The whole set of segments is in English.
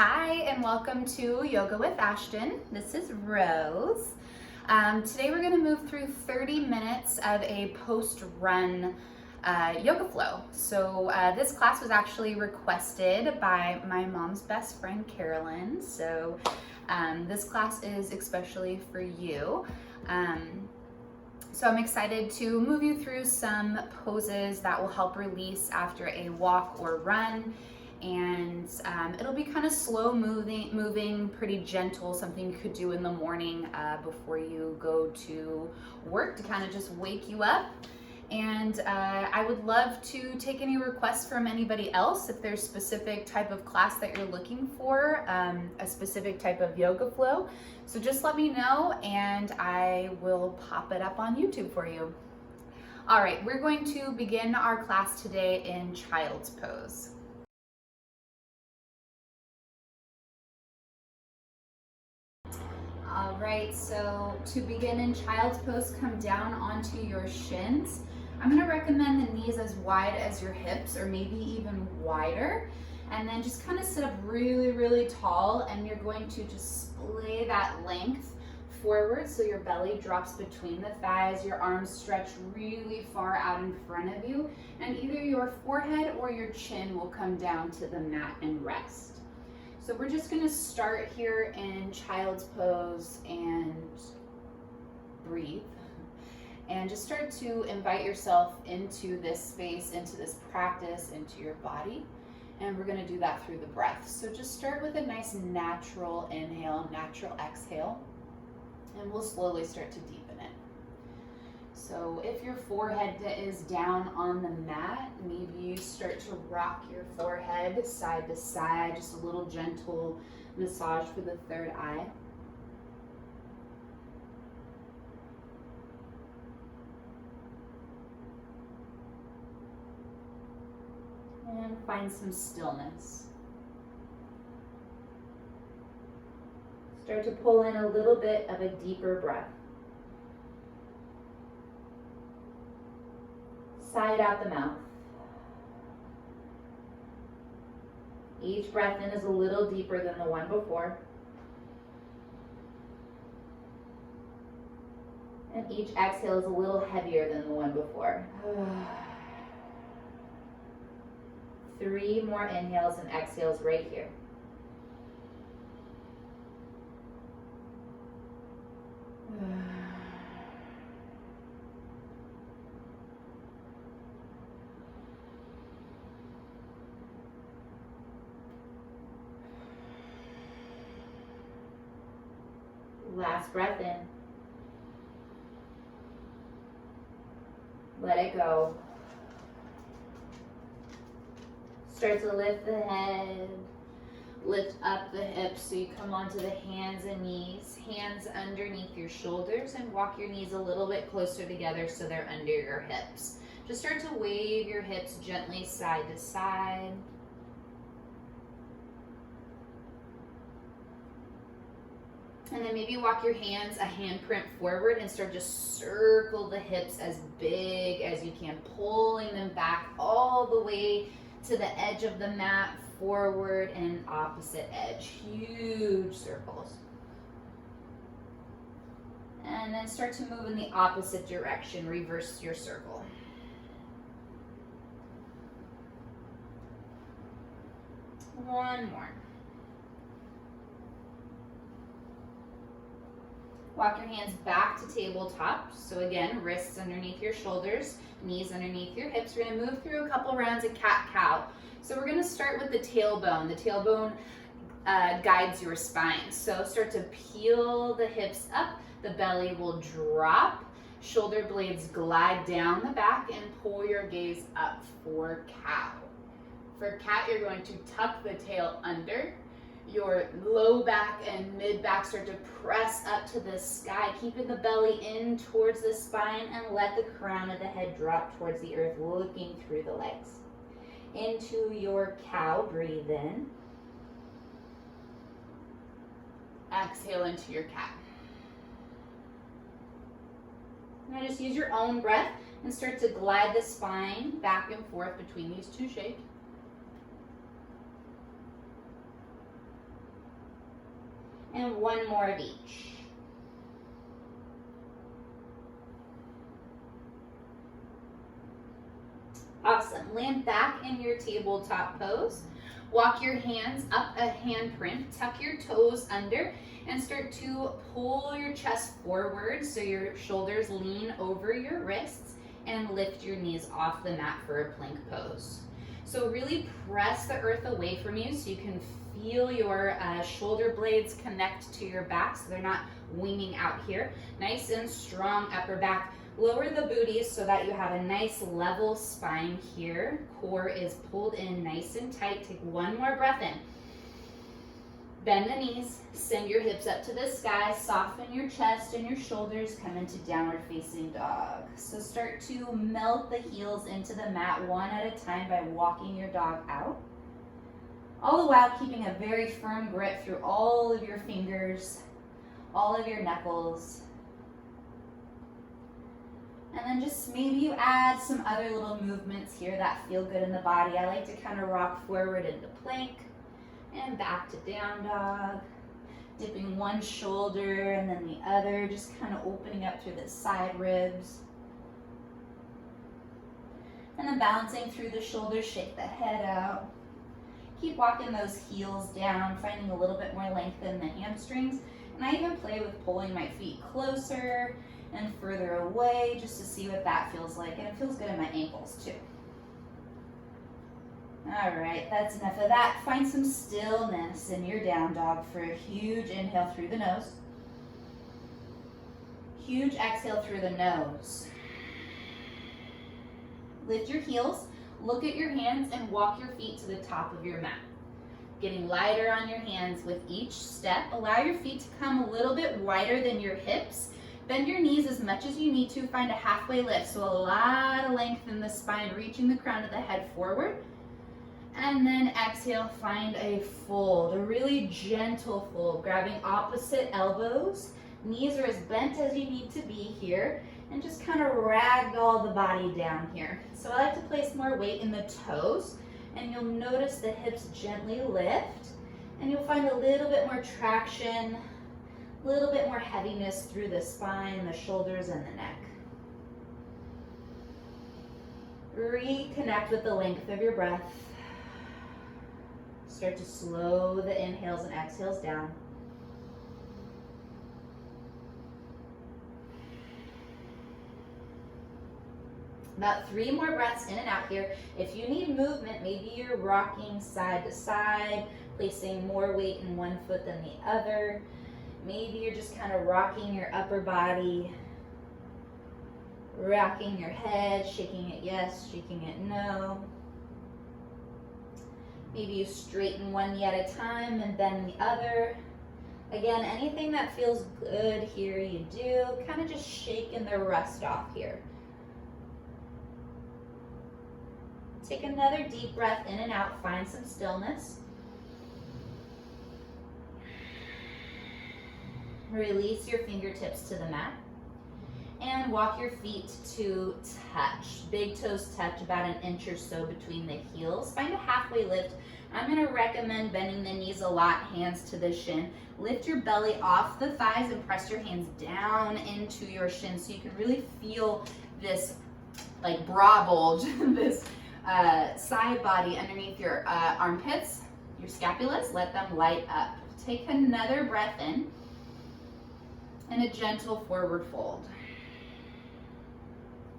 Hi, and welcome to Yoga with Ashton. This is Rose. Today we're going to move through 30 minutes of a post-run yoga flow. So this class was actually requested by my mom's best friend, Carolyn. So this class is especially for you. So I'm excited to move you through some poses that will help release after a walk or run. And it'll be kind of slow moving, pretty gentle, something you could do in the morning before you go to work to kind of just wake you up. And I would love to take any requests from anybody else if there's a specific type of class that you're looking for, a specific type of yoga flow. So just let me know and I will pop it up on YouTube for you. All right, we're going to begin our class today in child's pose. All right, so to begin in child's pose, come down onto your shins. I'm going to recommend the knees as wide as your hips or maybe even wider. And then just kind of sit up really, really tall, and you're going to just splay that length forward so your belly drops between the thighs, your arms stretch really far out in front of you, and either your forehead or your chin will come down to the mat and rest. So we're just going to start here in child's pose and breathe. And just start to invite yourself into this space, into this practice, into your body. And we're going to do that through the breath. So just start with a nice natural inhale, natural exhale. And we'll slowly start to deepen it. So if your forehead is down on the mat, maybe you start to rock your forehead side to side, just a little gentle massage for the third eye. And find some stillness. Start to pull in a little bit of a deeper breath. Sigh out the mouth. Each breath in is a little deeper than the one before. And each exhale is a little heavier than the one before. 3 more inhales and exhales right here. Last breath in. Let it go. Start to lift the head, lift up the hips so you come onto the hands and knees, hands underneath your shoulders, and walk your knees a little bit closer together so they're under your hips. Just start to wave your hips gently side to side. And then maybe walk your hands a handprint forward and start to circle the hips as big as you can, pulling them back all the way to the edge of the mat, forward and opposite edge. Huge circles. And then start to move in the opposite direction, reverse your circle. One more. Walk your hands back to tabletop. So again, wrists underneath your shoulders, knees underneath your hips. We're gonna move through a couple rounds of cat-cow. So we're gonna start with the tailbone. The tailbone guides your spine. So start to peel the hips up, the belly will drop, shoulder blades glide down the back, and pull your gaze up for cow. For cat, you're going to tuck the tail under. Your low back and mid back start to press up to the sky, keeping the belly in towards the spine, and let the crown of the head drop towards the earth, looking through the legs. Into your cow, breathe in. Exhale into your cat. Now just use your own breath and start to glide the spine back and forth between these two shapes. And one more of each. Awesome. Land back in your tabletop pose. Walk your hands up a handprint, tuck your toes under, and start to pull your chest forward so your shoulders lean over your wrists, and lift your knees off the mat for a plank pose. So really press the earth away from you so you can feel your shoulder blades connect to your back so they're not winging out here. Nice and strong upper back. Lower the booties so that you have a nice level spine here. Core is pulled in nice and tight. Take one more breath in. Bend the knees, send your hips up to the sky, soften your chest and your shoulders, come into downward facing dog. So start to melt the heels into the mat one at a time by walking your dog out. All the while keeping a very firm grip through all of your fingers, all of your knuckles. And then just maybe you add some other little movements here that feel good in the body. I like to kind of rock forward into plank and back to down dog. Dipping one shoulder and then the other, just kind of opening up through the side ribs. And then balancing through the shoulders, shake the head out. Keep walking those heels down, finding a little bit more length in the hamstrings. And I even play with pulling my feet closer and further away just to see what that feels like. And it feels good in my ankles too. All right, that's enough of that. Find some stillness in your down dog for a huge inhale through the nose. Huge exhale through the nose. Lift your heels, look at your hands, and walk your feet to the top of your mat. Getting lighter on your hands with each step. Allow your feet to come a little bit wider than your hips. Bend your knees as much as you need to. Find a halfway lift, so a lot of length in the spine, reaching the crown of the head forward. And then exhale, find a fold, a really gentle fold, grabbing opposite elbows. Knees are as bent as you need to be here, and just kind of ragdoll the body down here. So I like to place more weight in the toes, and you'll notice the hips gently lift, and you'll find a little bit more traction, a little bit more heaviness through the spine, the shoulders, and the neck. Reconnect with the length of your breath. Start to slow the inhales and exhales down. About 3 more breaths in and out here. If you need movement, maybe you're rocking side to side, placing more weight in one foot than the other. Maybe you're just kind of rocking your upper body, rocking your head, shaking it yes, shaking it no. Maybe you straighten one knee at a time and bend the other. Again, anything that feels good here you do. Kind of just shaking the rust off here. Take another deep breath in and out. Find some stillness. Release your fingertips to the mat. And walk your feet to touch. Big toes touch about an inch or so between the heels. Find a halfway lift. I'm going to recommend bending the knees a lot, hands to the shin. Lift your belly off the thighs and press your hands down into your shins so you can really feel this like bra bulge, this side body underneath your armpits, your scapulas. Let them light up. Take another breath in and a gentle forward fold.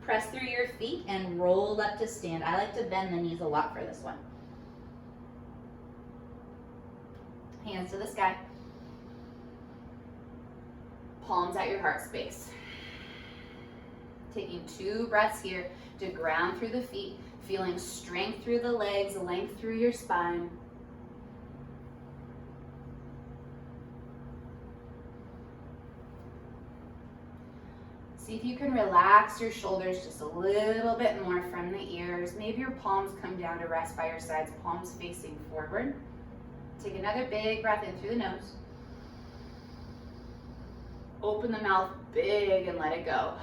Press through your feet and roll up to stand. I like to bend the knees a lot for this one. Hands to the sky. Palms at your heart space. Taking 2 breaths here to ground through the feet, feeling strength through the legs, length through your spine. See if you can relax your shoulders just a little bit more from the ears. Maybe your palms come down to rest by your sides, palms facing forward. Take another big breath in through the nose. Open the mouth big and let it go.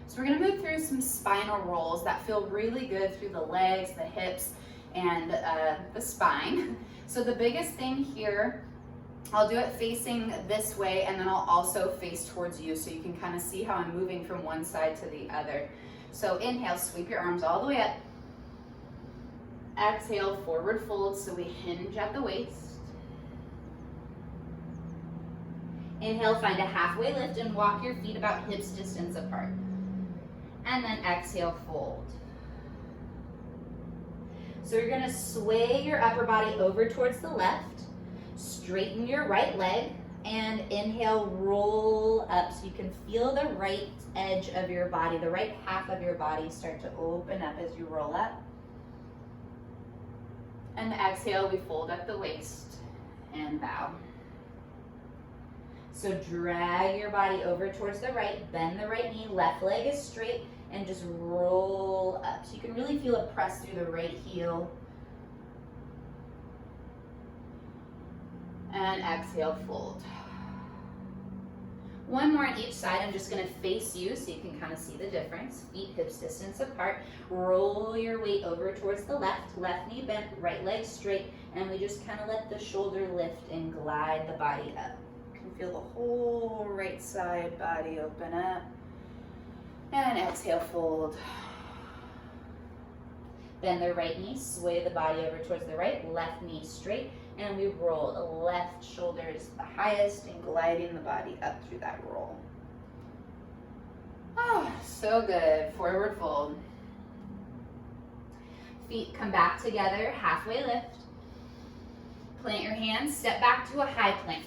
So we're going to move through some spinal rolls that feel really good through the legs, the hips, and the spine. So the biggest thing here, I'll do it facing this way, and then I'll also face towards you so you can kind of see how I'm moving from one side to the other. So inhale, sweep your arms all the way up. Exhale, forward fold, so we hinge at the waist. Inhale, find a halfway lift and walk your feet about hips distance apart. And then exhale, fold. So you're gonna sway your upper body over towards the left, straighten your right leg, and inhale, roll up so you can feel the right edge of your body, the right half of your body start to open up as you roll up. And exhale, we fold up the waist and bow. So drag your body over towards the right, bend the right knee, left leg is straight, and just roll up. So you can really feel it press through the right heel. And exhale, fold. One more on each side. I'm just gonna face you so you can kind of see the difference. Feet hips distance apart. Roll your weight over towards the left. Left knee bent, right leg straight. And we just kind of let the shoulder lift and glide the body up. You can feel the whole right side body open up. And exhale, fold. Bend the right knee, sway the body over towards the right. Left knee straight. And we roll. The left shoulder is the highest and gliding the body up through that roll. Oh, so good. Forward fold. Feet come back together, halfway lift. Plant your hands, step back to a high plank.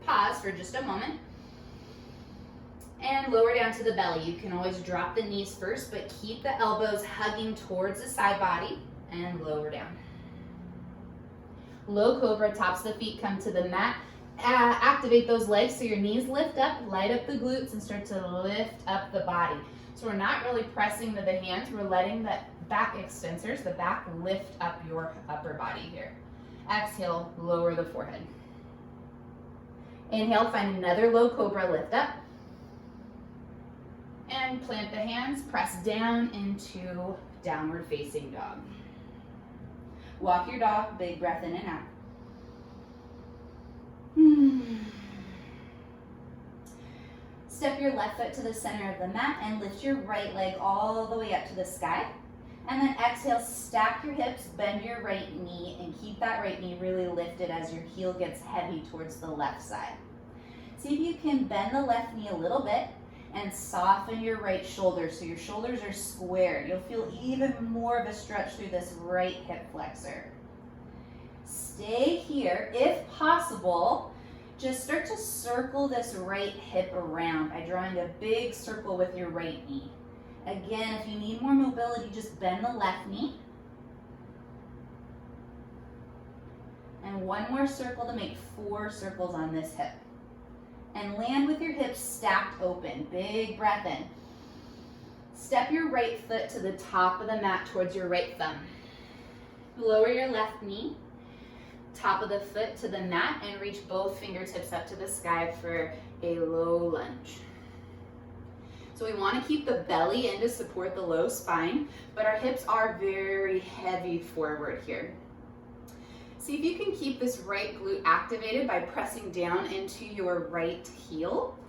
Pause for just a moment. And lower down to the belly. You can always drop the knees first, but keep the elbows hugging towards the side body and lower down. Low cobra, tops of the feet come to the mat. Activate those legs so your knees lift up, light up the glutes, and start to lift up the body. So we're not really pressing to the hands, we're letting the back extensors, the back lift up your upper body here. Exhale, lower the forehead. Inhale, find another low cobra, lift up. And plant the hands, press down into downward facing dog. Walk your dog, big breath in and out. Step your left foot to the center of the mat and lift your right leg all the way up to the sky. And then exhale, stack your hips, bend your right knee, and keep that right knee really lifted as your heel gets heavy towards the left side. See if you can bend the left knee a little bit and soften your right shoulder so your shoulders are squared. You'll feel even more of a stretch through this right hip flexor. Stay here. If possible, just start to circle this right hip around by drawing a big circle with your right knee. Again, if you need more mobility, just bend the left knee. And one more circle to make 4 circles on this hip. And land with your hips stacked open. Big breath in. Step your right foot to the top of the mat towards your right thumb. Lower your left knee, top of the foot to the mat, and reach both fingertips up to the sky for a low lunge. So we want to keep the belly in to support the low spine, but our hips are very heavy forward here. See if you can keep this right glute activated by pressing down into your right heel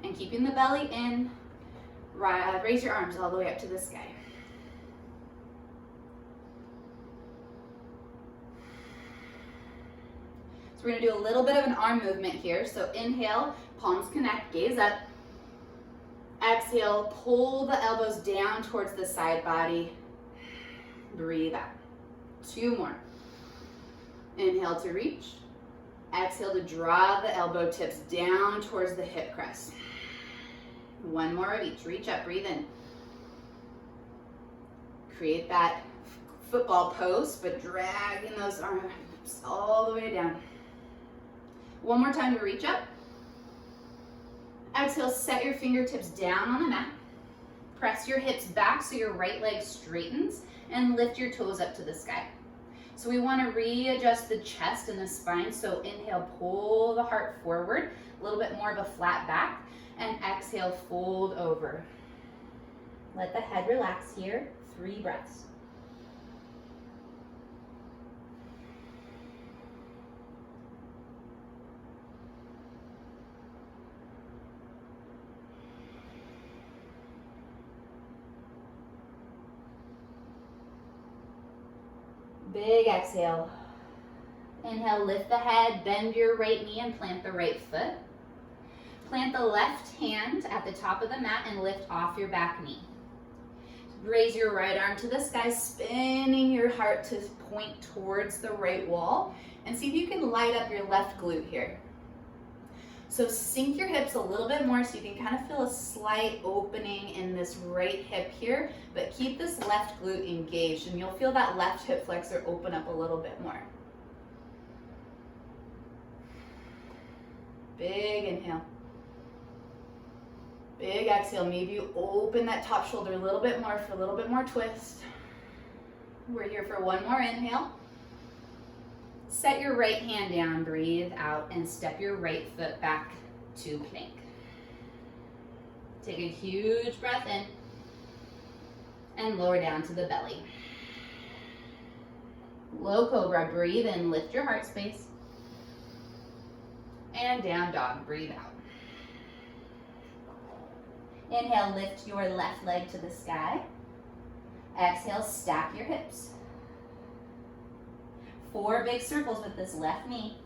and keeping the belly in. Raise your arms all the way up to the sky. So we're going to do a little bit of an arm movement here. So inhale, palms connect, gaze up. Exhale, pull the elbows down towards the side body. Breathe out. 2 more. Inhale to reach. Exhale to draw the elbow tips down towards the hip crest. 1 more of each. Reach up, breathe in. Create that football pose, but dragging those arms all the way down. 1 more time to reach up. Exhale, set your fingertips down on the mat. Press your hips back so your right leg straightens and lift your toes up to the sky. So we want to readjust the chest and the spine. So inhale, pull the heart forward, a little bit more of a flat back, and exhale, fold over. Let the head relax here. 3 breaths. Big exhale. Inhale, lift the head, bend your right knee and plant the right foot. Plant the left hand at the top of the mat and lift off your back knee. Raise your right arm to the sky, spinning your heart to point towards the right wall. And see if you can light up your left glute here. So sink your hips a little bit more so you can kind of feel a slight opening in this right hip here, but keep this left glute engaged and you'll feel that left hip flexor open up a little bit more. Big inhale. Big exhale. Maybe you open that top shoulder a little bit more for a little bit more twist. We're here for one more inhale. Set your right hand down, breathe out, and step your right foot back to plank. Take a huge breath in and lower down to the belly. Low cobra, breathe in, lift your heart space. And down dog, breathe out. Inhale, lift your left leg to the sky. Exhale, stack your hips. 4 big circles with this left knee.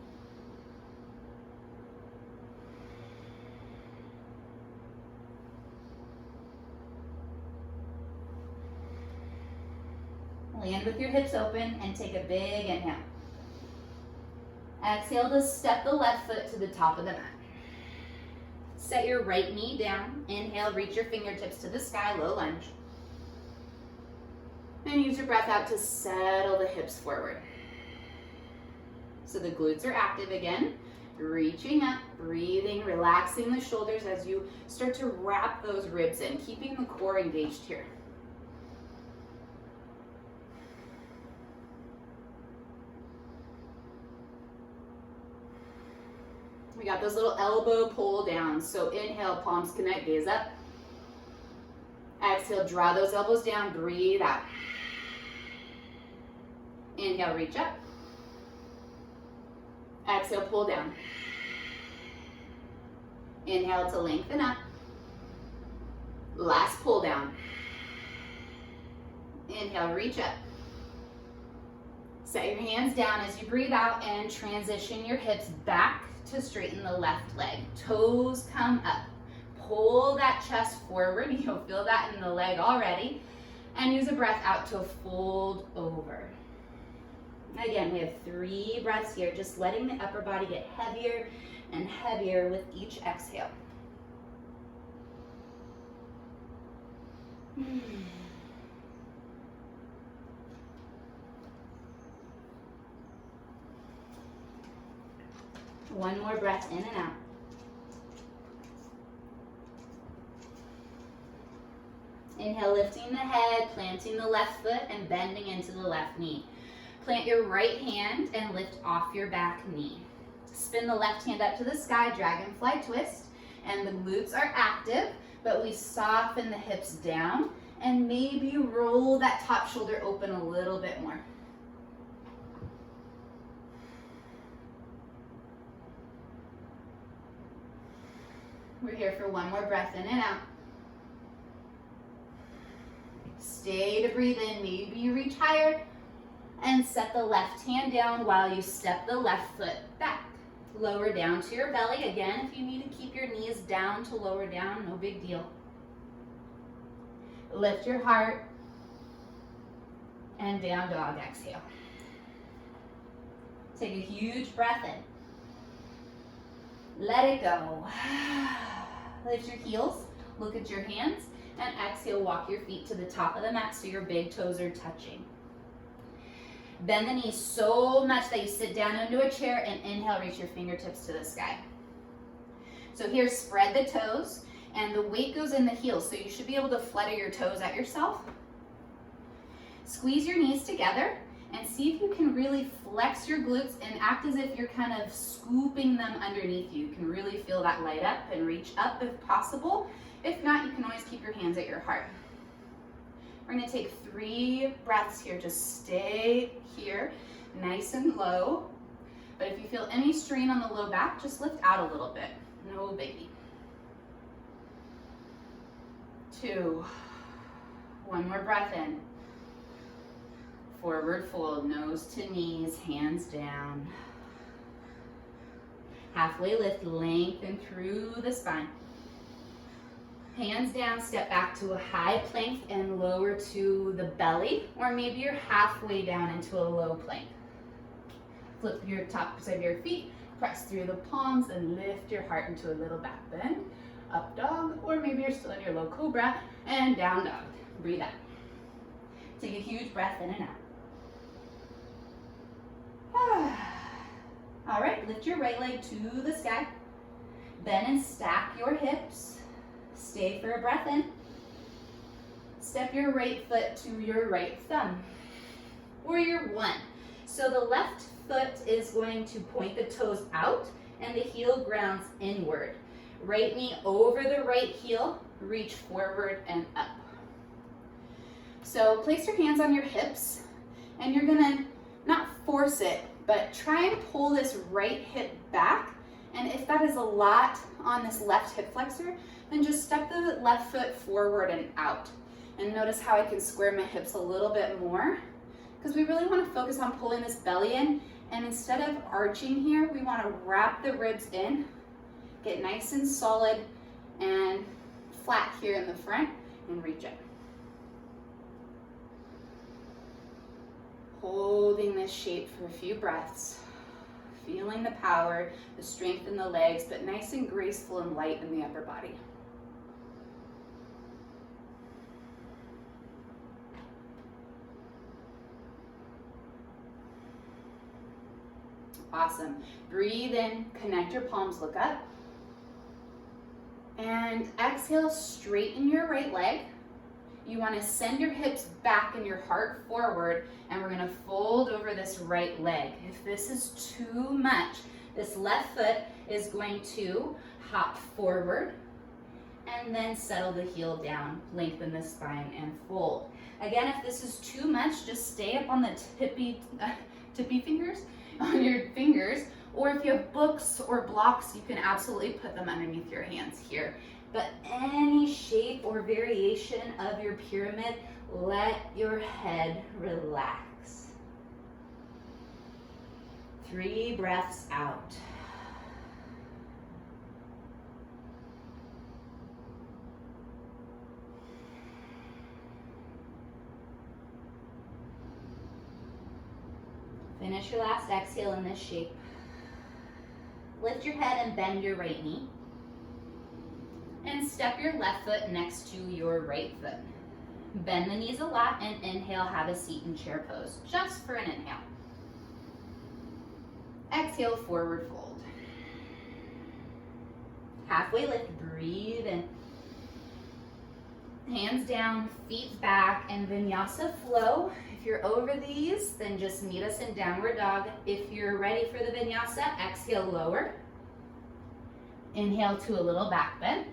Land with your hips open and take a big inhale. Exhale to step the left foot to the top of the mat. Set your right knee down. Inhale, reach your fingertips to the sky, low lunge. And use your breath out to settle the hips forward. So the glutes are active again. Reaching up, breathing, relaxing the shoulders as you start to wrap those ribs in, keeping the core engaged here. We got those little elbow pull downs. So inhale, palms connect, gaze up. Exhale, draw those elbows down, breathe out. Inhale, reach up. Exhale, pull down. Inhale to lengthen up. Last pull down. Inhale, reach up. Set your hands down as you breathe out and transition your hips back to straighten the left leg. Toes come up. Pull that chest forward. You'll feel that in the leg already. And use a breath out to fold over. Again, we have 3 breaths here, just letting the upper body get heavier and heavier with each exhale. One more breath in and out. Inhale, lifting the head, planting the left foot and bending into the left knee. Plant your right hand and lift off your back knee. Spin the left hand up to the sky, dragonfly twist, and the glutes are active, but we soften the hips down and maybe roll that top shoulder open a little bit more. We're here for one more breath in and out. Stay to breathe in, maybe you reach higher. And set the left hand down while you step the left foot back. Lower down to your belly. Again, if you need to keep your knees down to lower down, no big deal. Lift your heart. And down dog, exhale. Take a huge breath in. Let it go. Lift your heels, look at your hands, and exhale, walk your feet to the top of the mat so your big toes are touching. Bend the knees so much that you sit down into a chair and inhale, reach your fingertips to the sky. So here, spread the toes and the weight goes in the heels, so you should be able to flutter your toes at yourself. Squeeze your knees together and see if you can really flex your glutes and act as if you're kind of scooping them underneath you. You can really feel that light up and reach up if possible. If not, you can always keep your hands at your heart. We're gonna take 3 breaths here. Just stay here, nice and low. But if you feel any strain on the low back, just lift out a little bit. No biggie. 2. One more breath in. Forward fold, nose to knees, hands down. Halfway lift, lengthen through the spine. Hands down, step back to a high plank and lower to the belly, or maybe you're halfway down into a low plank. Flip your top side of your feet, press through the palms and lift your heart into a little back bend. Up dog, or maybe you're still in your low cobra, and down dog. Breathe out. Take a huge breath in and out. All right, lift your right leg to the sky. Bend and stack your hips. Stay for a breath in. Step your right foot to your right thumb. Warrior one. So the left foot is going to point the toes out and the heel grounds inward. Right knee over the right heel, reach forward and up. So place your hands on your hips and you're gonna not force it, but try and pull this right hip back. And if that is a lot on this left hip flexor, then just step the left foot forward and out. And notice how I can square my hips a little bit more, because we really want to focus on pulling this belly in. And instead of arching here, we want to wrap the ribs in, get nice and solid and flat here in the front, and reach up. Holding this shape for a few breaths, feeling the power, the strength in the legs, but nice and graceful and light in the upper body. Awesome. Breathe in, connect your palms, look up. And exhale, straighten your right leg. You want to send your hips back and your heart forward, and we're going to fold over this right leg. If this is too much, this left foot is going to hop forward and then settle the heel down, lengthen the spine and fold. Again, if this is too much, just stay up on the tippy fingers, on your fingers, or if you have books or blocks, you can absolutely put them underneath your hands here. But any shape or variation of your pyramid, let your head relax. 3 breaths out. Finish your last exhale in this shape. Lift your head and bend your right knee. And step your left foot next to your right foot. Bend the knees a lot and inhale, have a seat in chair pose, just for an inhale. Exhale, forward fold. Halfway lift, breathe in. Hands down, feet back, and Vinyasa flow. If you're over these, then just meet us in downward dog. If you're ready for the Vinyasa, exhale, lower. Inhale to a little back bend.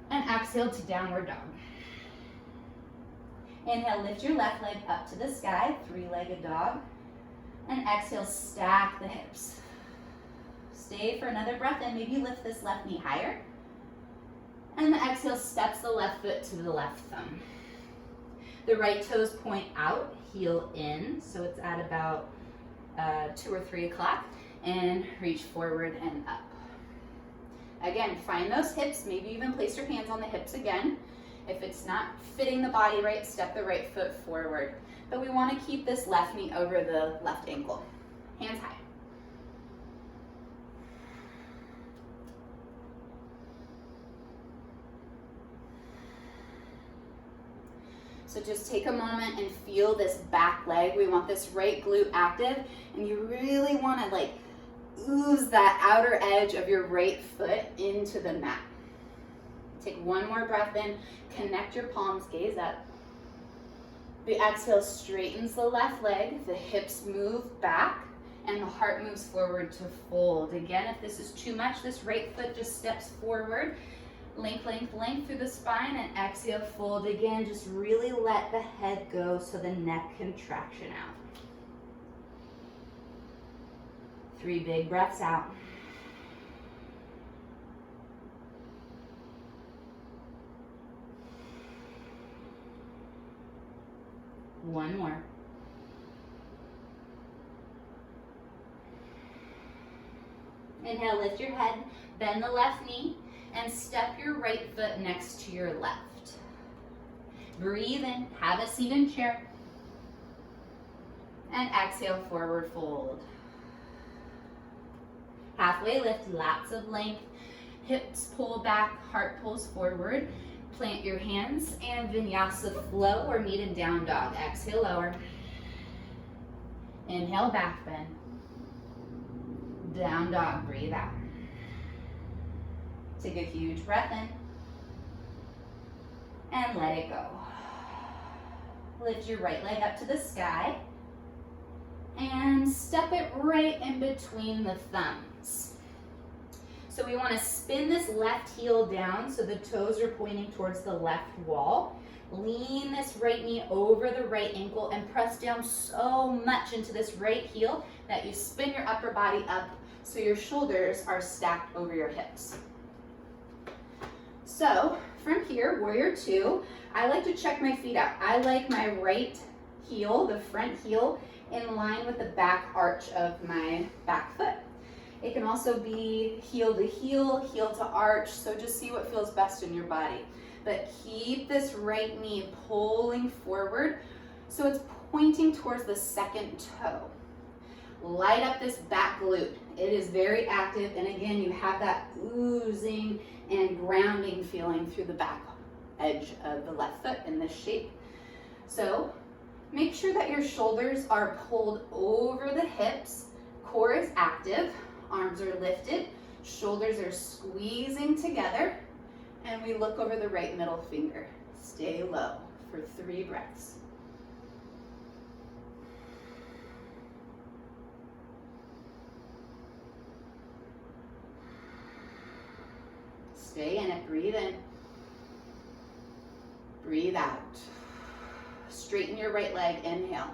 And exhale to downward dog. Inhale, lift your left leg up to the sky, 3-legged dog. And exhale, stack the hips. Stay for another breath in. Maybe lift this left knee higher. And the exhale steps the left foot to the left thumb. The right toes point out, heel in, so it's at about 2 or 3 o'clock, and reach forward and up. Again, find those hips, maybe even place your hands on the hips again. If it's not fitting the body right, step the right foot forward. But we want to keep this left knee over the left ankle. Hands high. So just take a moment and feel this back leg. We want this right glute active, and you really want to like ooze that outer edge of your right foot into the mat. Take one more breath in, connect your palms, gaze up. The exhale straightens the left leg, the hips move back, and the heart moves forward to fold. Again, if this is too much, this right foot just steps forward. Length, length, length through the spine, and exhale, fold again. Just really let the head go so the neck contraction out. 3 big breaths out. One more. Inhale, lift your head, bend the left knee, and step your right foot next to your left. Breathe in, have a seat and chair. And exhale, forward fold. Halfway lift, lots of length. Hips pull back, heart pulls forward. Plant your hands and Vinyasa flow or meet in down dog. Exhale, lower. Inhale, back bend. Down dog, breathe out. Take a huge breath in. And let it go. Lift your right leg up to the sky. And step it right in between the thumbs. So we want to spin this left heel down so the toes are pointing towards the left wall. Lean this right knee over the right ankle and press down so much into this right heel that you spin your upper body up so your shoulders are stacked over your hips. So from here, warrior two, I like to check my feet out. I like my right heel, the front heel, in line with the back arch of my back foot. It can also be heel to heel, heel to arch, so just see what feels best in your body. But keep this right knee pulling forward so it's pointing towards the second toe. Light up this back glute. It is very active, and again, you have that oozing and grounding feeling through the back edge of the left foot in this shape. So make sure that your shoulders are pulled over the hips, core is active, arms are lifted, shoulders are squeezing together, and we look over the right middle finger. Stay low for 3 breaths. Stay in it, breathe in. Breathe out. Straighten your right leg, inhale.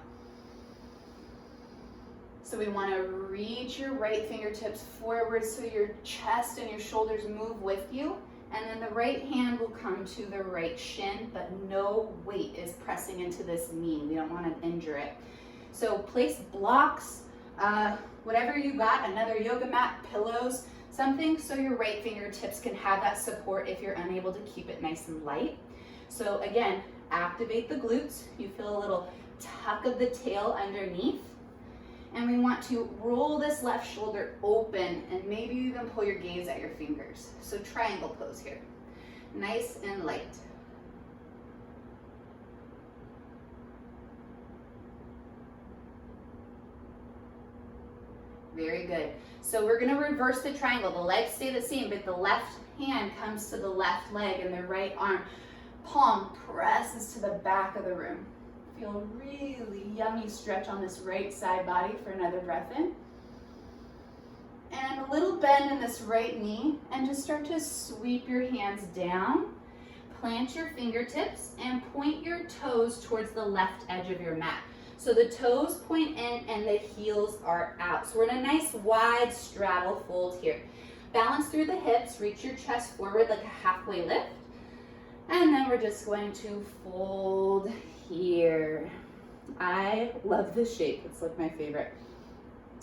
So we want to reach your right fingertips forward so your chest and your shoulders move with you. And then the right hand will come to the right shin, but no weight is pressing into this knee. We don't want to injure it. So place blocks, whatever you got, another yoga mat, pillows, something so your right fingertips can have that support if you're unable to keep it nice and light. So again, activate the glutes. You feel a little tuck of the tail underneath. And we want to roll this left shoulder open and maybe even pull your gaze at your fingers. So triangle pose here. Nice and light. Very good. So we're going to reverse the triangle. The legs stay the same, but the left hand comes to the left leg and the right arm. Palm presses to the back of the room. Feel really yummy stretch on this right side body for another breath in. And a little bend in this right knee, and just start to sweep your hands down. Plant your fingertips and point your toes towards the left edge of your mat. So the toes point in and the heels are out. So we're in a nice wide straddle fold here. Balance through the hips, reach your chest forward like a halfway lift. And then we're just going to fold here. I love this shape. It's like my favorite.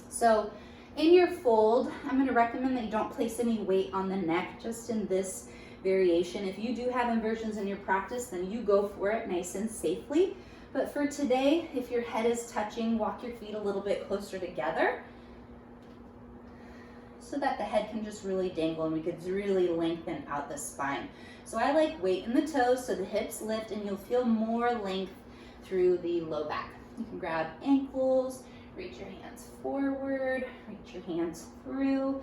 So in your fold, I'm going to recommend that you don't place any weight on the neck, just in this variation. If you do have inversions in your practice, then you go for it nice and safely. But for today, if your head is touching, walk your feet a little bit closer together so that the head can just really dangle and we could really lengthen out the spine. So I like weight in the toes so the hips lift and you'll feel more length through the low back. You can grab ankles, reach your hands forward, reach your hands through.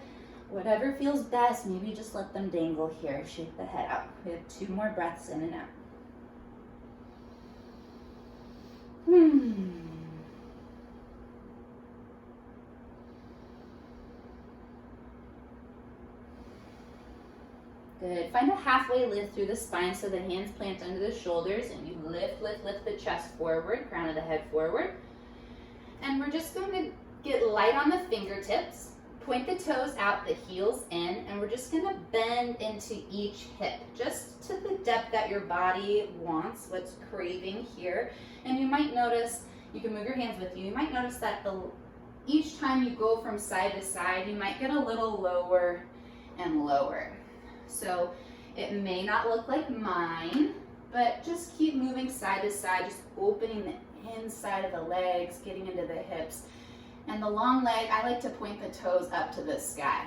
Whatever feels best, maybe just let them dangle here. Shake the head out. We have 2 more breaths in and out. Good. Find a halfway lift through the spine so the hands plant under the shoulders and you lift the chest forward, crown of the head forward. And we're just going to get light on the fingertips. Point the toes out, the heels in, and we're just gonna bend into each hip, just to the depth that your body wants, what's craving here. And you might notice, you can move your hands with you might notice that each time you go from side to side, you might get a little lower and lower. So it may not look like mine, but just keep moving side to side, just opening the inside of the legs, getting into the hips. And the long leg, I like to point the toes up to the sky.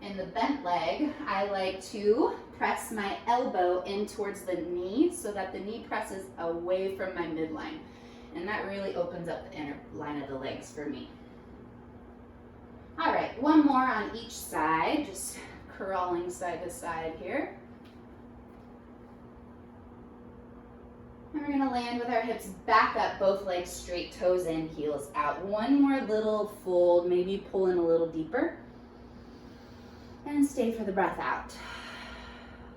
In the bent leg, I like to press my elbow in towards the knee so that the knee presses away from my midline. And that really opens up the inner line of the legs for me. All right, one more on each side, just crawling side to side here. And we're gonna land with our hips back up, both legs straight, toes in, heels out. One more little fold, maybe pull in a little deeper. And stay for the breath out.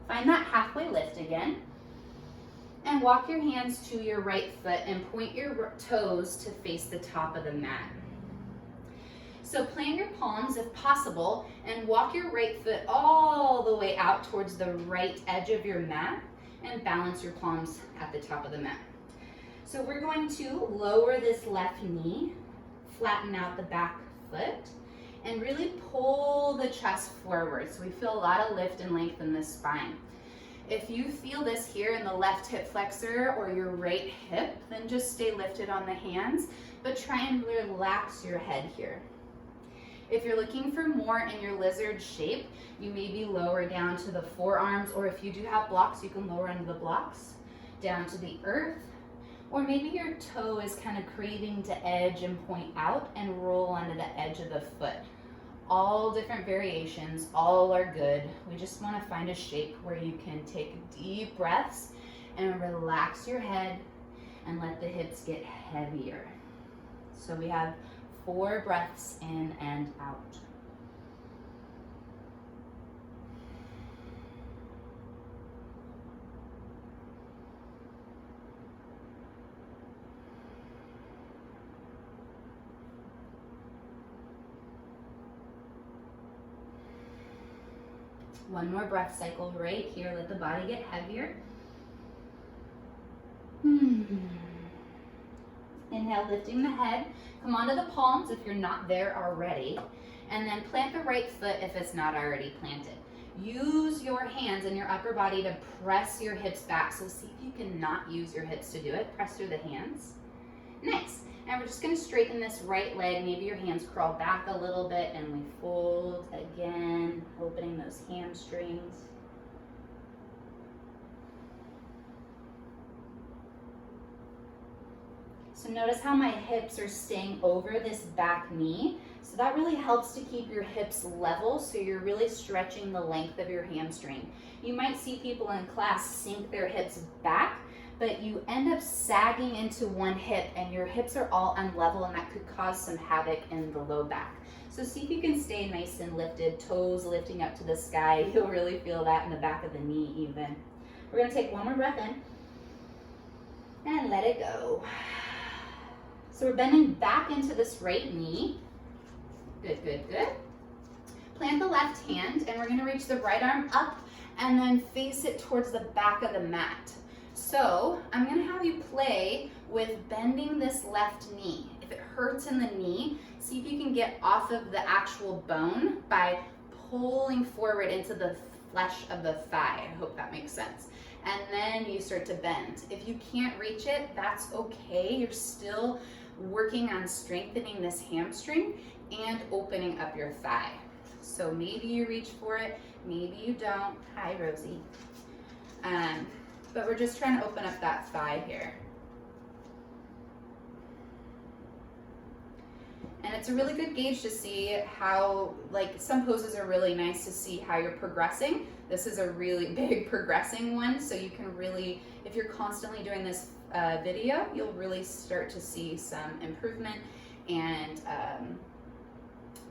Find that halfway lift again. And walk your hands to your right foot and point your toes to face the top of the mat. So plant your palms if possible and walk your right foot all the way out towards the right edge of your mat and balance your palms at the top of the mat. So we're going to lower this left knee, flatten out the back foot, and really pull the chest forward. So we feel a lot of lift and length in the spine. If you feel this here in the left hip flexor or your right hip, then just stay lifted on the hands, but try and relax your head here. If you're looking for more in your lizard shape, you may be lower down to the forearms, or if you do have blocks, you can lower into the blocks, down to the earth, or maybe your toe is kind of craving to edge and point out and roll onto the edge of the foot. All different variations, all are good. We just want to find a shape where you can take deep breaths and relax your head and let the hips get heavier. So we have 4 breaths in and out. One more breath cycle right here. Let the body get heavier. Inhale, lifting the head. Come onto the palms if you're not there already. And then plant the right foot if it's not already planted. Use your hands and your upper body to press your hips back. So see if you can not use your hips to do it. Press through the hands. Nice. And we're just going to straighten this right leg. Maybe your hands crawl back a little bit and we fold again, opening those hamstrings. So notice how my hips are staying over this back knee. So that really helps to keep your hips level, so you're really stretching the length of your hamstring. You might see people in class sink their hips back, but you end up sagging into one hip and your hips are all unlevel, and that could cause some havoc in the low back. So see if you can stay nice and lifted, toes lifting up to the sky. You'll really feel that in the back of the knee even. We're gonna take one more breath in and let it go. So we're bending back into this right knee. Good, good, good. Plant the left hand and we're gonna reach the right arm up and then face it towards the back of the mat. So I'm gonna have you play with bending this left knee. If it hurts in the knee, see if you can get off of the actual bone by pulling forward into the flesh of the thigh. I hope that makes sense. And then you start to bend. If you can't reach it, that's okay. You're still working on strengthening this hamstring and opening up your thigh. So maybe you reach for it, maybe you don't. Hi, Rosie. But we're just trying to open up that thigh here. And it's a really good gauge to see how, like, some poses are really nice to see how you're progressing. This is a really big progressing one, so you can really, if you're constantly doing this video, you'll really start to see some improvement and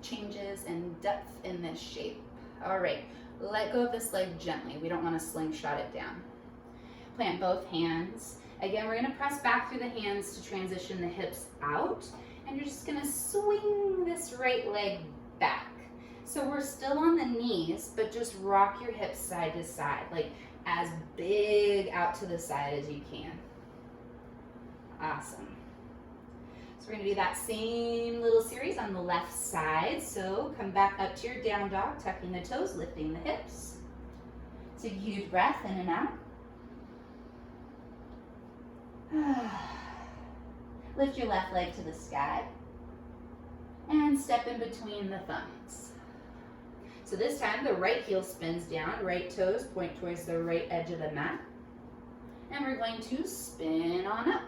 changes in depth in this shape. All right, let go of this leg gently. We don't want to slingshot it down. Plant both hands. Again, we're going to press back through the hands to transition the hips out. And you're just gonna swing this right leg back. So we're still on the knees, but just rock your hips side to side, like as big out to the side as you can. Awesome. So we're gonna do that same little series on the left side. So come back up to your down dog, tucking the toes, lifting the hips. Take a huge breath in and out. Lift your left leg to the sky and step in between the thumbs. So this time the right heel spins down, right toes point towards the right edge of the mat. And we're going to spin on up.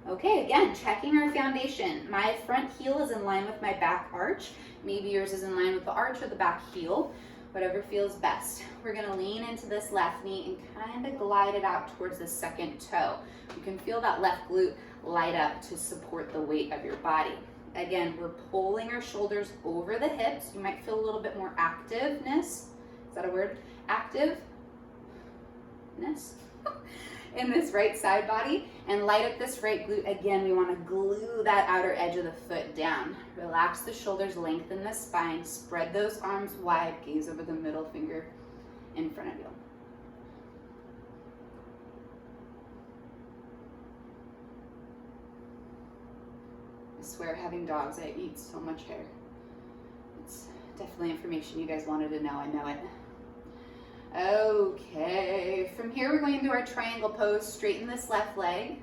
Okay, again, checking our foundation. My front heel is in line with my back arch. Maybe yours is in line with the arch or the back heel, whatever feels best. We're gonna lean into this left knee and kind of glide it out towards the second toe. You can feel that left glute light up to support the weight of your body. Again, we're pulling our shoulders over the hips. You might feel a little bit more activeness. Is that a word? Activeness in this right side body, and light up this right glute. Again, we want to glue that outer edge of the foot down. Relax the shoulders, lengthen the spine, spread those arms wide, gaze over the middle finger in front of you. I swear, having dogs, I eat so much hair. It's definitely information you guys wanted to know, I know it. Okay, from here we're going into our triangle pose. Straighten this left leg,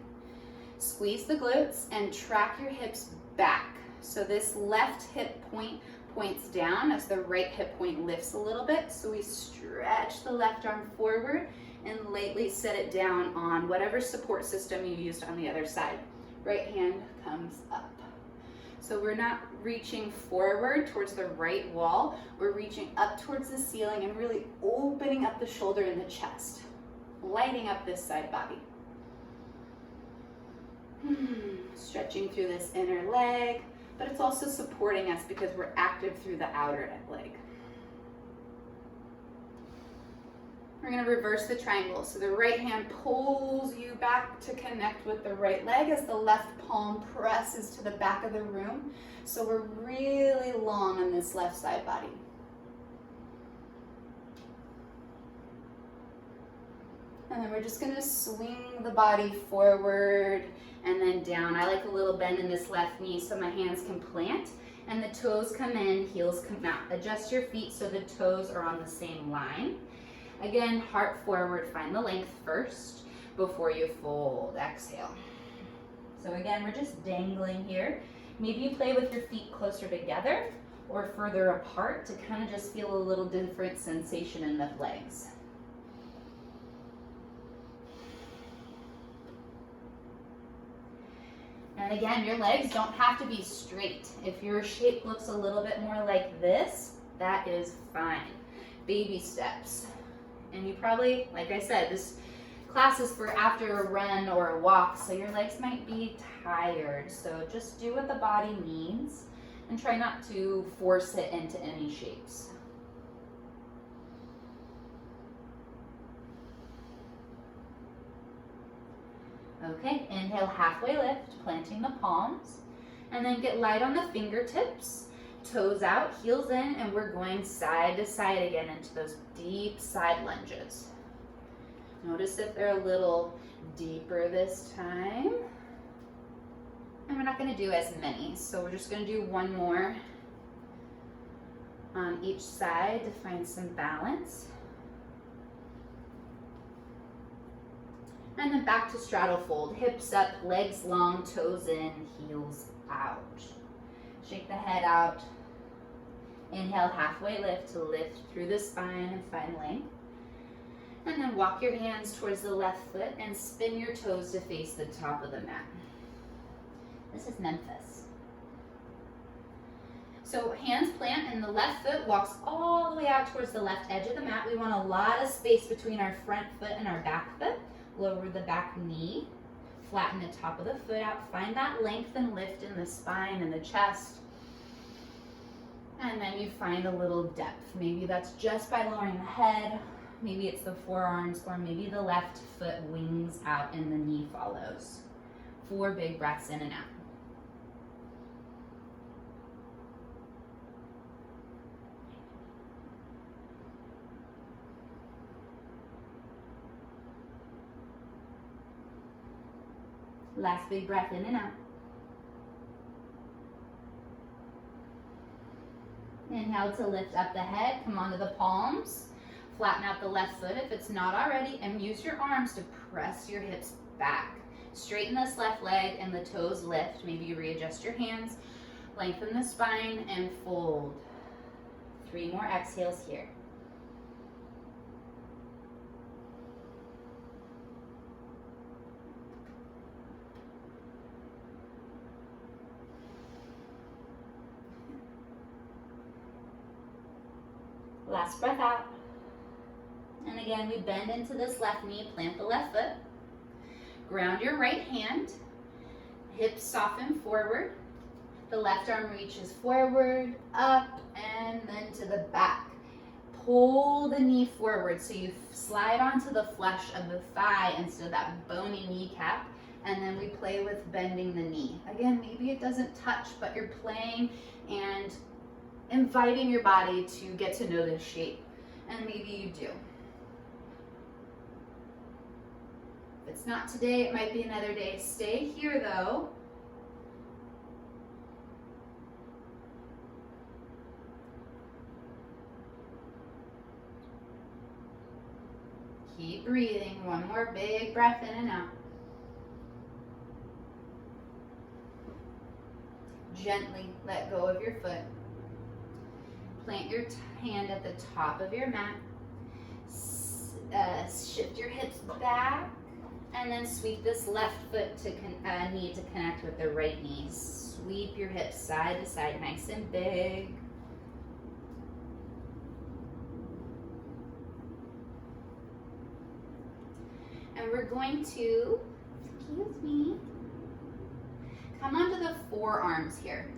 squeeze the glutes, and track your hips back. So this left hip point points down as the right hip point lifts a little bit. So we stretch the left arm forward and lightly set it down on whatever support system you used on the other side. Right hand comes up. So we're not reaching forward towards the right wall, we're reaching up towards the ceiling and really opening up the shoulder and the chest, lighting up this side body. Stretching through this inner leg, but it's also supporting us because we're active through the outer leg. We're going to reverse the triangle. So the right hand pulls you back to connect with the right leg as the left palm presses to the back of the room. So we're really long on this left side body. And then we're just going to swing the body forward and then down. I like a little bend in this left knee so my hands can plant and the toes come in, heels come out. Adjust your feet so the toes are on the same line. Again, heart forward, find the length first before you fold. Exhale. So again, we're just dangling here. Maybe you play with your feet closer together or further apart to kind of just feel a little different sensation in the legs. And again, your legs don't have to be straight. If your shape looks a little bit more like this, that is fine. Baby steps. And you probably, like I said, this class is for after a run or a walk, so your legs might be tired. So just do what the body needs and try not to force it into any shapes. Okay, inhale, halfway lift, planting the palms, and then get light on the fingertips. Toes out, heels in, and we're going side to side again into those deep side lunges. Notice if they're a little deeper this time. And we're not going to do as many, so we're just going to do one more on each side to find some balance. And then back to straddle fold, hips up, legs long, toes in, heels out. Shake the head out. Inhale, halfway lift to lift through the spine and find length. And then walk your hands towards the left foot and spin your toes to face the top of the mat. This is Memphis. So hands plant and the left foot walks all the way out towards the left edge of the mat. We want a lot of space between our front foot and our back foot. Lower the back knee. Flatten the top of the foot out. Find that length and lift in the spine and the chest. And then you find a little depth. Maybe that's just by lowering the head. Maybe it's the forearms, or maybe the left foot wings out and the knee follows. 4 big breaths in and out. Last big breath in and out. Inhale to lift up the head, come onto the palms. Flatten out the left foot if it's not already, and use your arms to press your hips back. Straighten this left leg and the toes lift. Maybe you readjust your hands. Lengthen the spine and fold. 3 more exhales here. Last breath out. And again, we bend into this left knee, plant the left foot. Ground your right hand. Hips soften forward. The left arm reaches forward, up, and then to the back. Pull the knee forward so you slide onto the flesh of the thigh instead of that bony kneecap. And then we play with bending the knee. Again, maybe it doesn't touch, but you're playing and inviting your body to get to know this shape. And maybe you do. If it's not today, it might be another day. Stay here though. Keep breathing. One more big breath in and out. Gently let go of your foot. Plant your hand at the top of your mat. Shift your hips back. And then sweep this left foot to knee to connect with the right knee. Sweep your hips side to side, nice and big. And we're going to, excuse me, come onto the forearms here.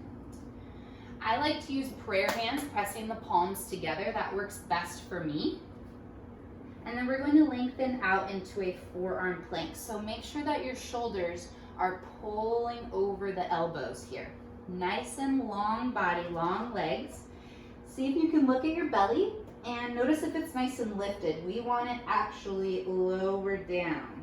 I like to use prayer hands, pressing the palms together. That works best for me. And then we're going to lengthen out into a forearm plank. So make sure that your shoulders are pulling over the elbows here. Nice and long body, long legs. See if you can look at your belly and notice if it's nice and lifted. We want it actually lower down.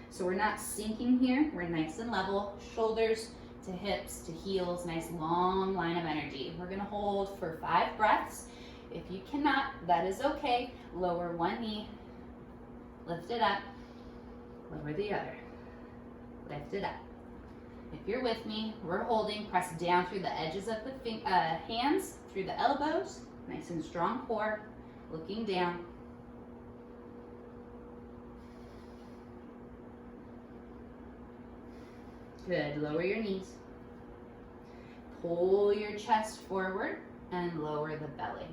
So we're not sinking here. We're nice and level. Shoulders to hips to heels, nice long line of energy. We're gonna hold for 5 breaths. If you cannot, that is okay. Lower one knee, lift it up, lower the other, lift it up. If you're with me, we're holding, press down through the edges of the hands, through the elbows, nice and strong core, looking down. Good, lower your knees. Pull your chest forward and lower the belly.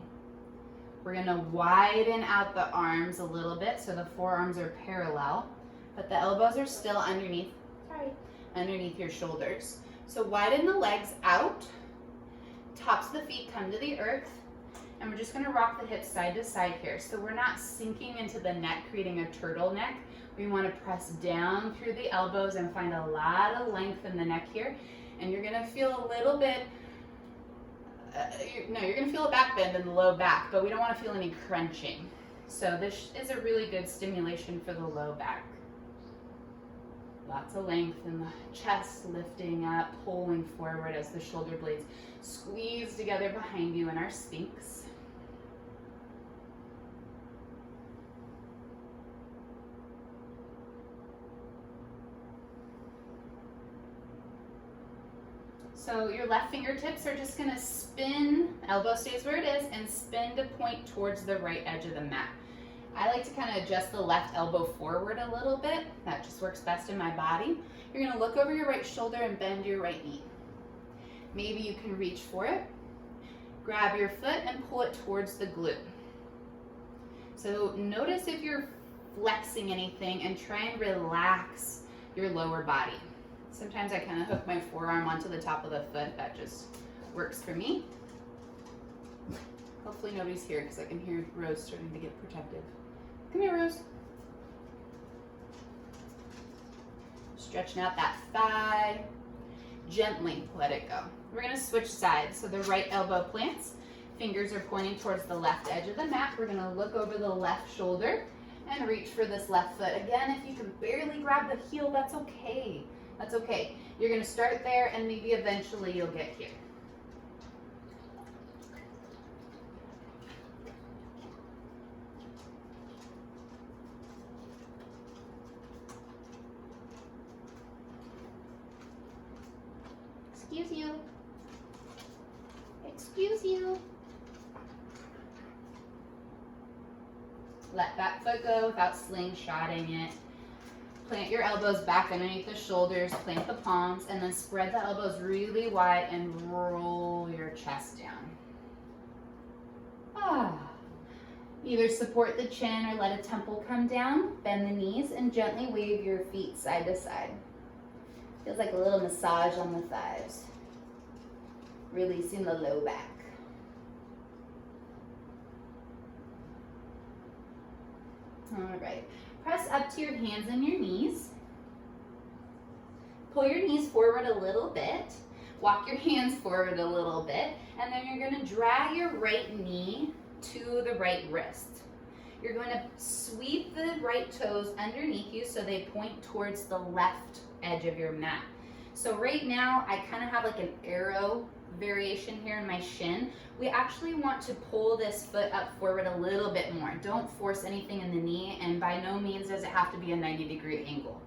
We're gonna widen out the arms a little bit so the forearms are parallel, but the elbows are still underneath your shoulders. So widen the legs out, tops of the feet come to the earth, and we're just gonna rock the hips side to side here. So we're not sinking into the neck, creating a turtleneck. We wanna press down through the elbows and find a lot of length in the neck here. And you're gonna feel a little bit, you're gonna feel a back bend in the low back, but we don't wanna feel any crunching. So this is a really good stimulation for the low back. Lots of length in the chest, lifting up, pulling forward as the shoulder blades squeeze together behind you in our Sphinx. So your left fingertips are just gonna spin, elbow stays where it is, and spin to point towards the right edge of the mat. I like to kind of adjust the left elbow forward a little bit. That just works best in my body. You're gonna look over your right shoulder and bend your right knee. Maybe you can reach for it. Grab your foot and pull it towards the glute. So notice if you're flexing anything and try and relax your lower body. Sometimes I kind of hook my forearm onto the top of the foot. That just works for me. Hopefully nobody's here because I can hear Rose starting to get protective. Come here, Rose. Stretching out that thigh. Gently let it go. We're going to switch sides. So the right elbow plants. Fingers are pointing towards the left edge of the mat. We're going to look over the left shoulder and reach for this left foot. Again, if you can barely grab the heel, that's okay. That's okay. You're gonna start there and maybe eventually you'll get here. Excuse you. Excuse you. Let that foot go without slingshotting it. Plant your elbows back underneath the shoulders, plant the palms, and then spread the elbows really wide and roll your chest down. Either support the chin or let a temple come down, bend the knees, and gently wave your feet side to side. Feels like a little massage on the thighs. Releasing the low back. All right. Press up to your hands and your knees. Pull your knees forward a little bit. Walk your hands forward a little bit. And then you're going to drag your right knee to the right wrist. You're going to sweep the right toes underneath you so they point towards the left edge of your mat. So right now I kind of have like an arrow variation here in my shin. We actually want to pull this foot up forward a little bit more. Don't force anything in the knee, and by no means does it have to be a 90-degree angle.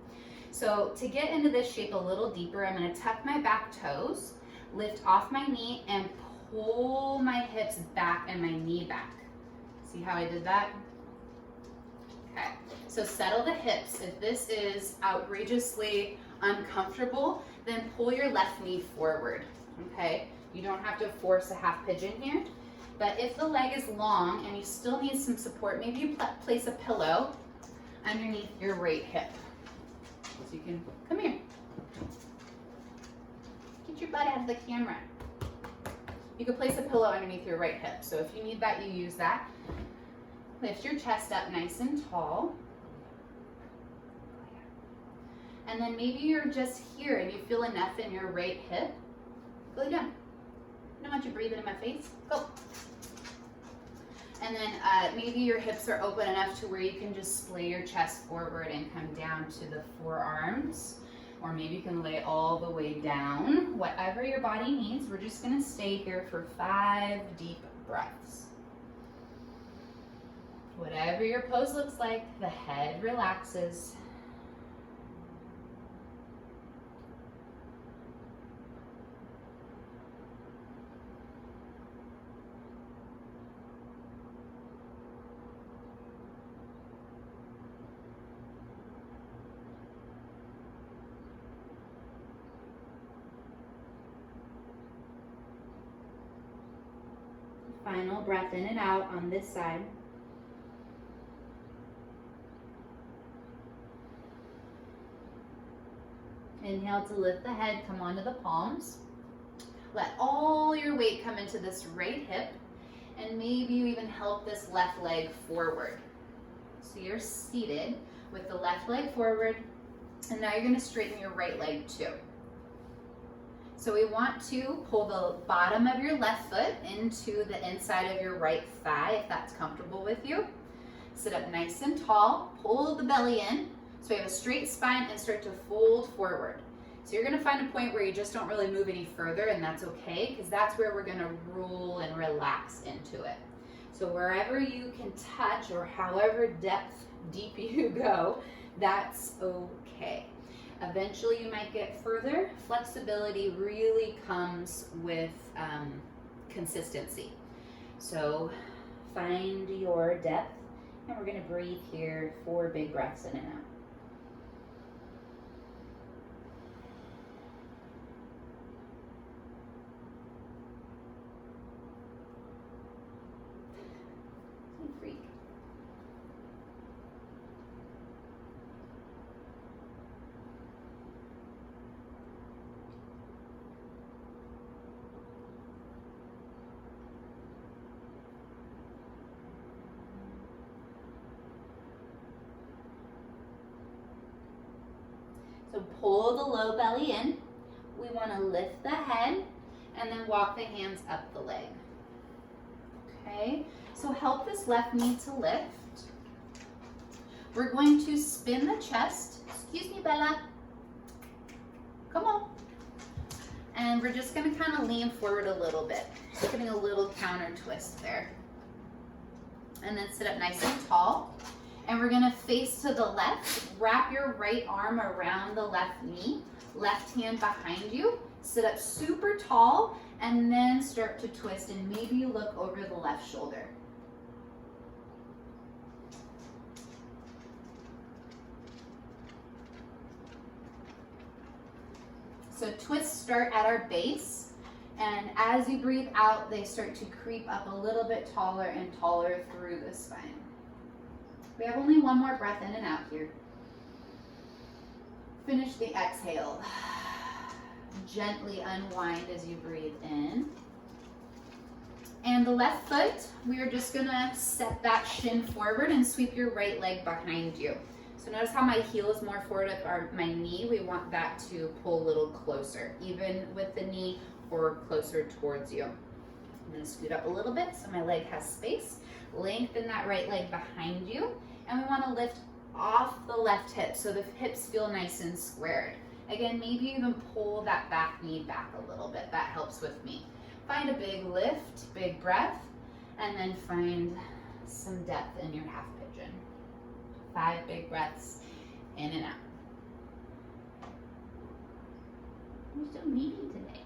So to get into this shape a little deeper, I'm going to tuck my back toes, lift off my knee, and pull my hips back and my knee back. See how I did that? Okay, so settle the hips. If this is outrageously uncomfortable, then pull your left knee forward, okay? You don't have to force a half pigeon here, but if the leg is long and you still need some support, maybe you place a pillow underneath your right hip. So you can, come here. Get your butt out of the camera. You could place a pillow underneath your right hip, so if you need that, you use that. Lift your chest up nice and tall. And then maybe you're just here and you feel enough in your right hip. Go down. I don't want you breathing in my face. Go. And then maybe your hips are open enough to where you can just splay your chest forward and come down to the forearms. Or maybe you can lay all the way down. Whatever your body needs, we're just gonna stay here for 5 deep breaths. Whatever your pose looks like, the head relaxes. Final breath in and out on this side. Inhale to lift the head, come onto the palms. Let all your weight come into this right hip, and maybe you even help this left leg forward. So you're seated with the left leg forward, and now you're going to straighten your right leg too. So we want to pull the bottom of your left foot into the inside of your right thigh, if that's comfortable with you. Sit up nice and tall, pull the belly in, so we have a straight spine, and start to fold forward. So you're gonna find a point where you just don't really move any further, and that's okay, because that's where we're gonna roll and relax into it. So wherever you can touch, or however deep you go, that's okay. Eventually you might get further. Flexibility really comes with consistency. So find your depth, and we're gonna breathe here 4 big breaths in and out. Freak. So pull the low belly in. We want to lift the head and then walk the hands up the leg. Okay, so help this left knee to lift. We're going to spin the chest. Excuse me, Bella. we're just gonna kind of lean forward a little bit. Just getting a little counter twist there. And then sit up nice and tall. And we're gonna face to the left. Wrap your right arm around the left knee. Left hand behind you. Sit up super tall and then start to twist, and maybe you look over the left shoulder. So twists start at our base, and as you breathe out, they start to creep up a little bit taller and taller through the spine. We have only one more breath in and out here. Finish the exhale. Gently unwind as you breathe in. And the left foot, we are just gonna set that shin forward and sweep your right leg behind you. So notice how my heel is more forward of my knee. We want that to pull a little closer, even with the knee or closer towards you. I'm gonna scoot up a little bit so my leg has space. Lengthen that right leg behind you. And we wanna lift off the left hip so the hips feel nice and squared. Again, maybe even pull that back knee back a little bit. That helps with me. Find a big lift, big breath, and then find some depth in your half pigeon. 5 big breaths in and out. You're so needy today.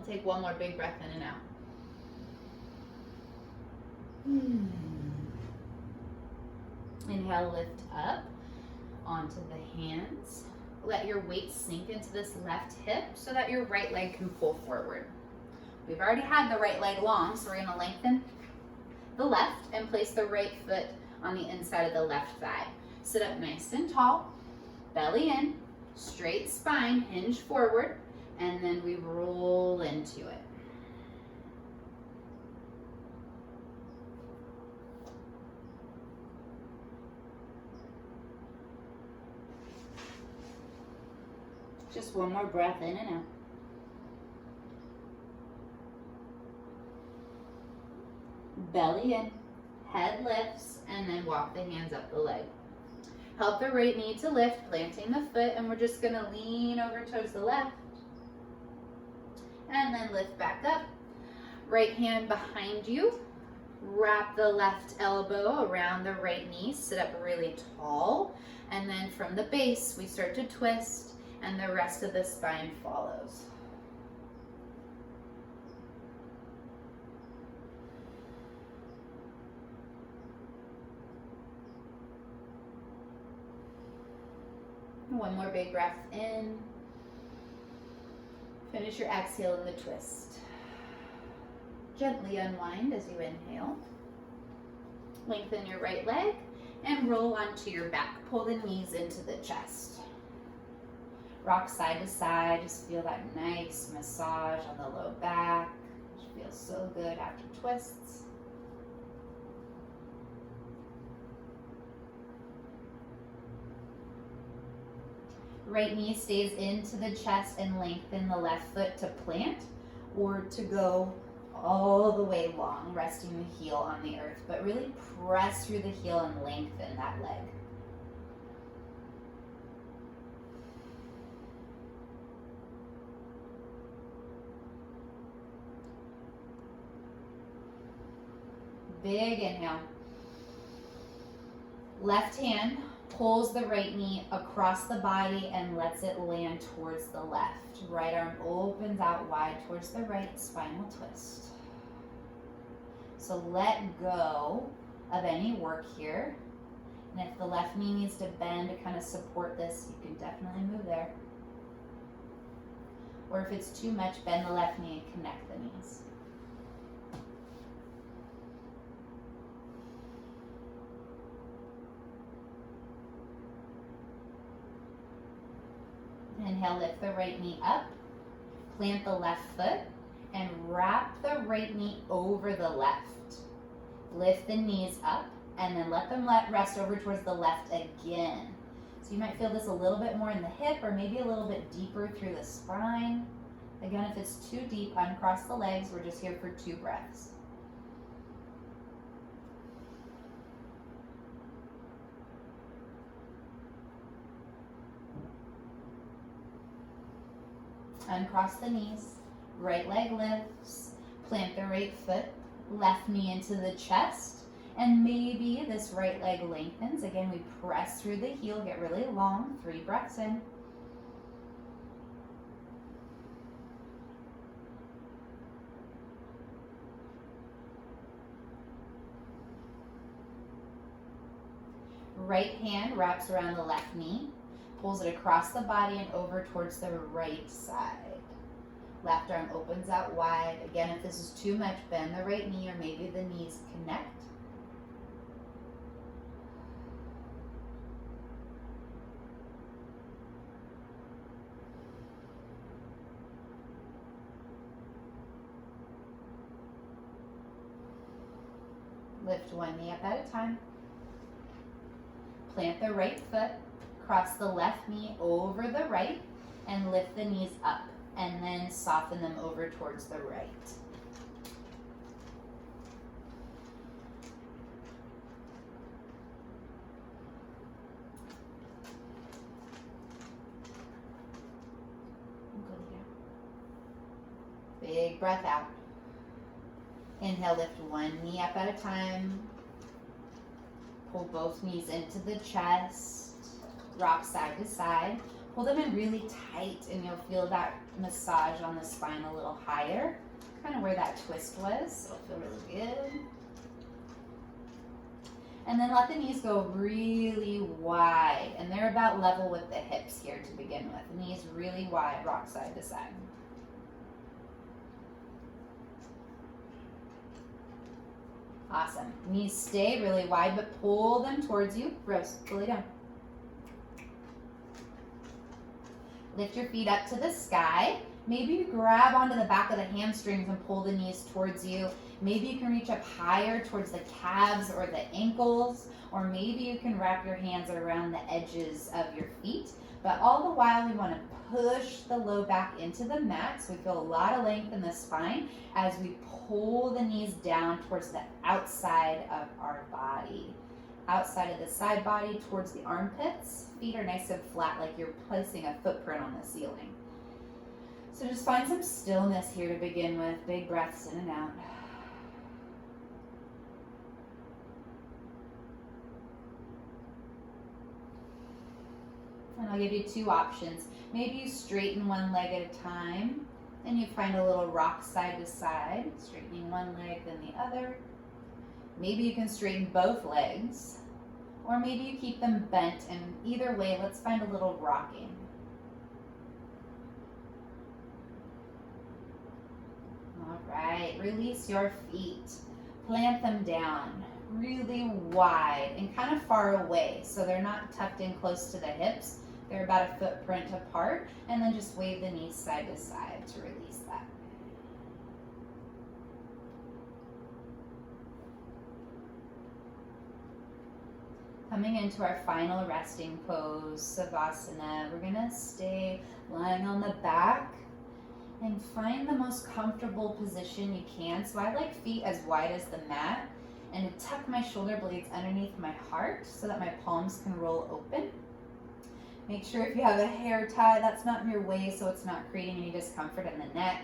Take one more big breath in and out. Inhale, lift up onto the hands. Let your weight sink into this left hip so that your right leg can pull forward. We've already had the right leg long, so we're going to lengthen the left and place the right foot on the inside of the left thigh. Sit up nice and tall, belly in, straight spine, hinge forward. And then we roll into it. Just one more breath in and out. Belly in, head lifts, and then walk the hands up the leg. Help the right knee to lift, planting the foot, and we're just gonna lean over towards the left. And then lift back up. Right hand behind you. Wrap the left elbow around the right knee. Sit up really tall. And then from the base, we start to twist, and the rest of the spine follows. One more big breath in. Finish your exhale in the twist. Gently unwind as you inhale. Lengthen your right leg and roll onto your back. Pull the knees into the chest. Rock side to side. Just feel that nice massage on the low back. It feels so good after twists. Right knee stays into the chest and lengthen the left foot to plant or to go all the way long, resting the heel on the earth, but really press through the heel and lengthen that leg. Big inhale. Left hand pulls the right knee across the body and lets it land towards the left. Right arm opens out wide towards the right, spinal twist. So let go of any work here. And if the left knee needs to bend to kind of support this, you can definitely move there. Or if it's too much, bend the left knee and connect the knees. Inhale, lift the right knee up. Plant the left foot and wrap the right knee over the left. Lift the knees up and then let them rest over towards the left again. So you might feel this a little bit more in the hip or maybe a little bit deeper through the spine. Again, if it's too deep, uncross the legs. We're just here for 2 breaths. Uncross the knees, right leg lifts, plant the right foot, left knee into the chest, and maybe this right leg lengthens. Again, we press through the heel, get really long, 3 breaths in. Right hand wraps around the left knee, pulls it across the body and over towards the right side. Left arm opens out wide. Again, if this is too much, bend the right knee or maybe the knees connect. Lift one knee up at a time. Plant the right foot, cross the left knee over the right, and lift the knees up, and then soften them over towards the right. Big breath out. Inhale, lift one knee up at a time. Pull both knees into the chest. Rock side to side. Pull them in really tight and you'll feel that massage on the spine a little higher. Kind of where that twist was. It'll feel really good. And then let the knees go really wide. And they're about level with the hips here to begin with. Knees really wide, rock side to side. Awesome. Knees stay really wide, but pull them towards you. Rose, fully down. Lift your feet up to the sky. Maybe you grab onto the back of the hamstrings and pull the knees towards you. Maybe you can reach up higher towards the calves or the ankles, or maybe you can wrap your hands around the edges of your feet. But all the while, we want to push the low back into the mat, so we feel a lot of length in the spine as we pull the knees down towards the outside of our body. Outside of the side body towards the armpits. Feet are nice and flat, like you're placing a footprint on the ceiling. So just find some stillness here to begin with. Big breaths in and out. And I'll give you 2 options. Maybe you straighten one leg at a time, and you find a little rock side to side, straightening one leg then the other. Maybe you can straighten both legs, or maybe you keep them bent, and either way, let's find a little rocking. All right, release your feet. Plant them down really wide and kind of far away, so they're not tucked in close to the hips. They're about a footprint apart, and then just wave the knees side to side to release that. Coming into our final resting pose, Savasana, we're gonna stay lying on the back and find the most comfortable position you can. So I like feet as wide as the mat, and to tuck my shoulder blades underneath my heart so that my palms can roll open. Make sure if you have a hair tie, that's not in your way so it's not creating any discomfort in the neck.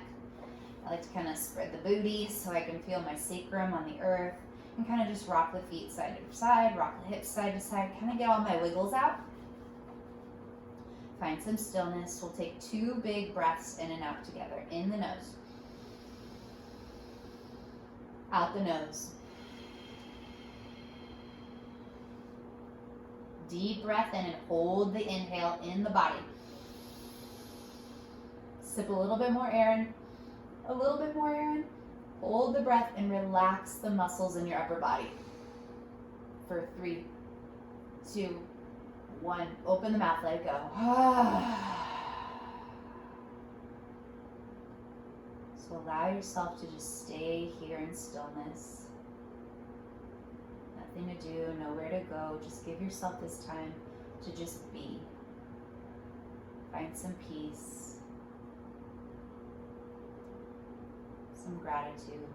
I like to kind of spread the booty so I can feel my sacrum on the earth and kind of just rock the feet side to side, rock the hips side to side, kind of get all my wiggles out. Find some stillness. We'll take 2 big breaths in and out together. In the nose. Out the nose. Deep breath in and hold the inhale in the body. Sip a little bit more air in. A little bit more air in. Hold the breath and relax the muscles in your upper body. For 3, 2, 1. Open the mouth, let it go. So allow yourself to just stay here in stillness. Nothing to do, nowhere to go. Just give yourself this time to just be. Find some peace, some gratitude.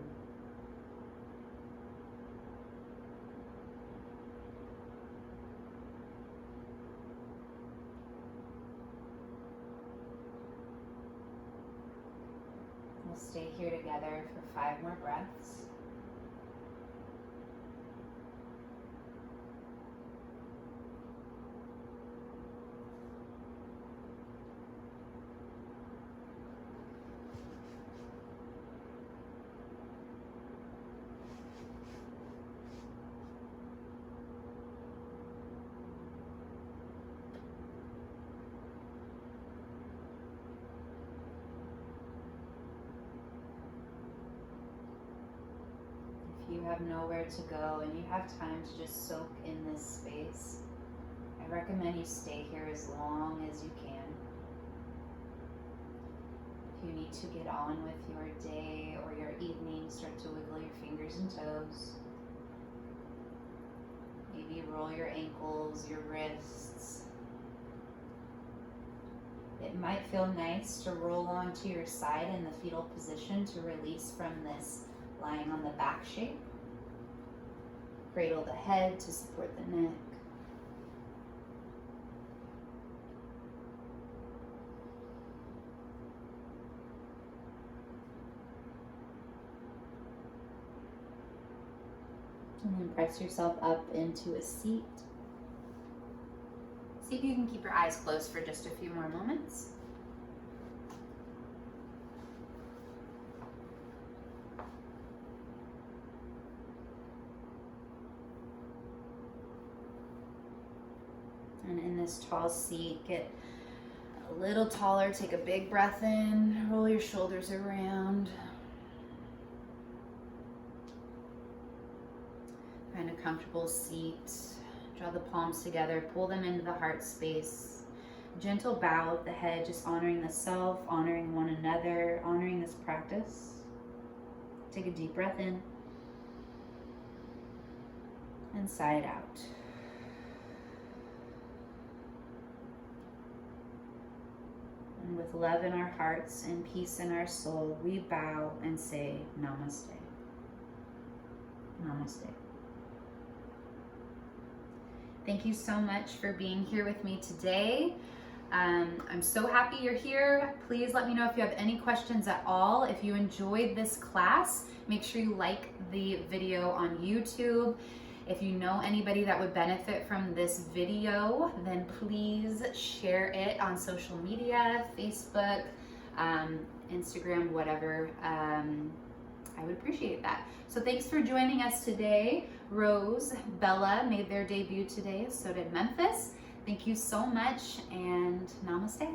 We'll stay here together for 5 more breaths. If you have nowhere to go and you have time to just soak in this space, I recommend you stay here as long as you can. If you need to get on with your day or your evening, start to wiggle your fingers and toes. Maybe roll your ankles, your wrists. It might feel nice to roll onto your side in the fetal position to release from this lying on the back shape. Cradle the head to support the neck. And then press yourself up into a seat. See if you can keep your eyes closed for just a few more moments. And in this tall seat, get a little taller. Take a big breath in. Roll your shoulders around. Find a comfortable seat. Draw the palms together. Pull them into the heart space. Gentle bow of the head, just honoring the self, honoring one another, honoring this practice. Take a deep breath in. And sigh it out. And with love in our hearts and peace in our soul, we bow and say namaste. Namaste. Thank you so much for being here with me today. I'm so happy you're here. Please let me know if you have any questions at all. If you enjoyed this class, make sure you like the video on YouTube. If you know anybody that would benefit from this video, then please share it on social media, Facebook, Instagram, whatever. I would appreciate that. So thanks for joining us today. Rose, Bella made their debut today, so did Memphis. Thank you so much, and namaste.